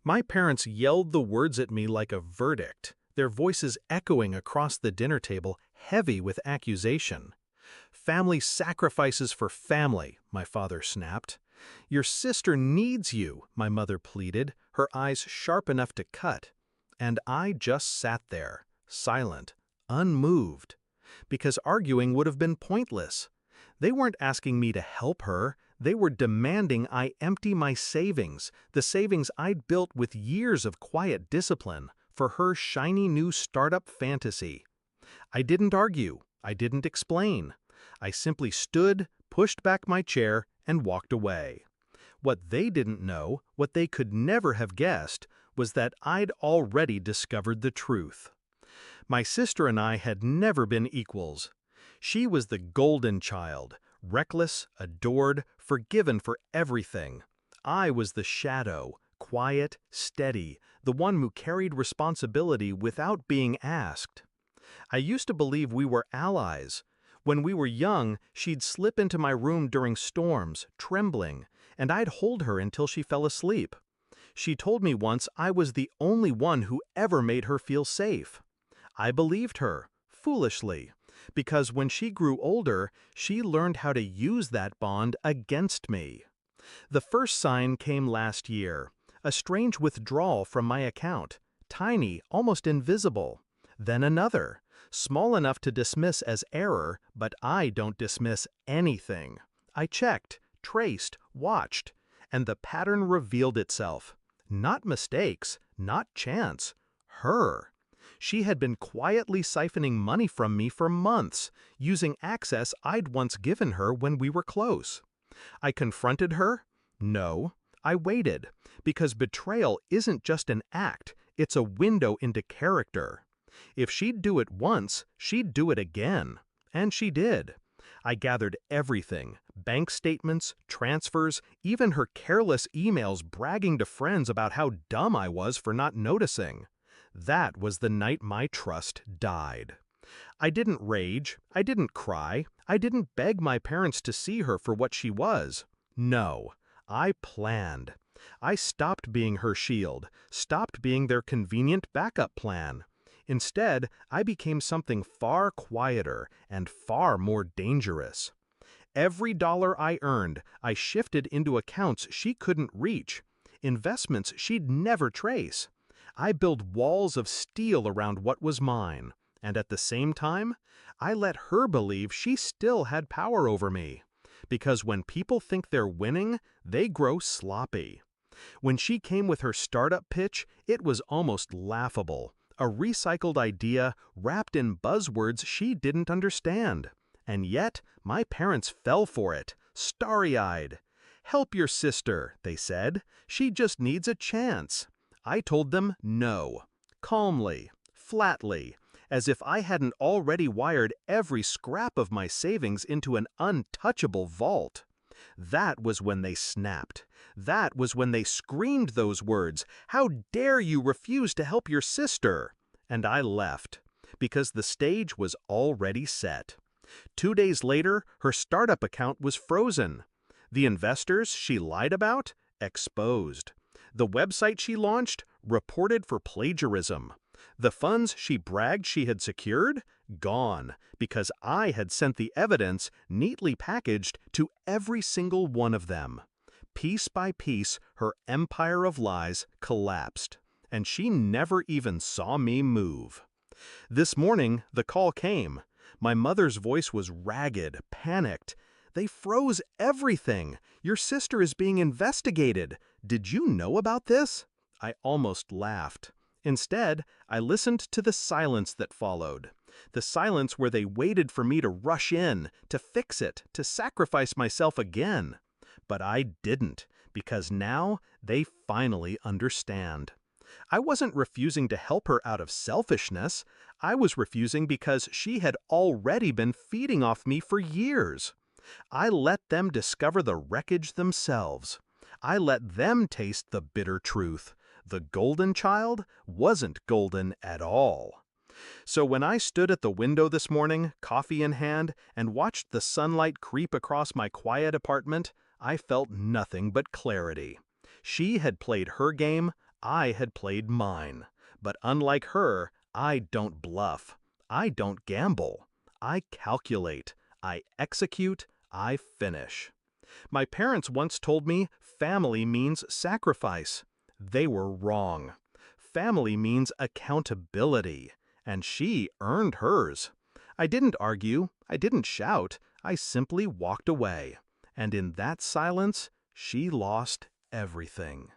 My parents yelled the words at me like a verdict, their voices echoing across the dinner table, heavy with accusation. "Family sacrifices for family," my father snapped. "Your sister needs you," my mother pleaded, her eyes sharp enough to cut. And I just sat there, silent, unmoved, because arguing would have been pointless. They weren't asking me to help her. They were demanding I empty my savings, the savings I'd built with years of quiet discipline, for her shiny new startup fantasy. I didn't argue. I didn't explain. I simply stood, pushed back my chair, and walked away. What they didn't know, what they could never have guessed, was that I'd already discovered the truth. My sister and I had never been equals. She was the golden child, reckless, adored, forgiven for everything. I was the shadow, quiet, steady, the one who carried responsibility without being asked. I used to believe we were allies. When we were young, she'd slip into my room during storms, trembling, and I'd hold her until she fell asleep. She told me once I was the only one who ever made her feel safe. I believed her, foolishly, because when she grew older, she learned how to use that bond against me. The first sign came last year, a strange withdrawal from my account, tiny, almost invisible. Then another, small enough to dismiss as error, but I don't dismiss anything. I checked, traced, watched, and the pattern revealed itself. Not mistakes, not chance. Her. She had been quietly siphoning money from me for months, using access I'd once given her when we were close. I confronted her? No. I waited, because betrayal isn't just an act, it's a window into character. If she'd do it once, she'd do it again. And she did. I gathered everything, bank statements, transfers, even her careless emails bragging to friends about how dumb I was for not noticing. That was the night my trust died. I didn't rage, I didn't cry, I didn't beg my parents to see her for what she was. No, I planned. I stopped being her shield, stopped being their convenient backup plan. Instead, I became something far quieter and far more dangerous. Every dollar I earned, I shifted into accounts she couldn't reach, investments she'd never trace. I built walls of steel around what was mine, and at the same time, I let her believe she still had power over me. Because when people think they're winning, they grow sloppy. When she came with her startup pitch, it was almost laughable. A recycled idea wrapped in buzzwords she didn't understand. And yet, my parents fell for it, starry-eyed. "Help your sister," they said. "She just needs a chance." I told them no, calmly, flatly, as if I hadn't already wired every scrap of my savings into an untouchable vault. That was when they snapped. That was when they screamed those words, "How dare you refuse to help your sister?" And I left, because the stage was already set. 2 days later, her startup account was frozen. The investors she lied about? Exposed. The website she launched? Reported for plagiarism. The funds she bragged she had secured? Gone, because I had sent the evidence, neatly packaged, to every single one of them. Piece by piece, her empire of lies collapsed, and she never even saw me move. This morning, the call came. My mother's voice was ragged, panicked. "They froze everything. Your sister is being investigated. Did you know about this?" I almost laughed. Instead, I listened to the silence that followed. The silence where they waited for me to rush in, to fix it, to sacrifice myself again. But I didn't, because now they finally understand. I wasn't refusing to help her out of selfishness. I was refusing because she had already been feeding off me for years. I let them discover the wreckage themselves. I let them taste the bitter truth. The golden child wasn't golden at all. So when I stood at the window this morning, coffee in hand, and watched the sunlight creep across my quiet apartment, I felt nothing but clarity. She had played her game, I had played mine. But unlike her, I don't bluff. I don't gamble. I calculate. I execute. I finish. My parents once told me family means sacrifice. They were wrong. Family means accountability, and she earned hers. I didn't argue, I didn't shout, I simply walked away. And in that silence, she lost everything.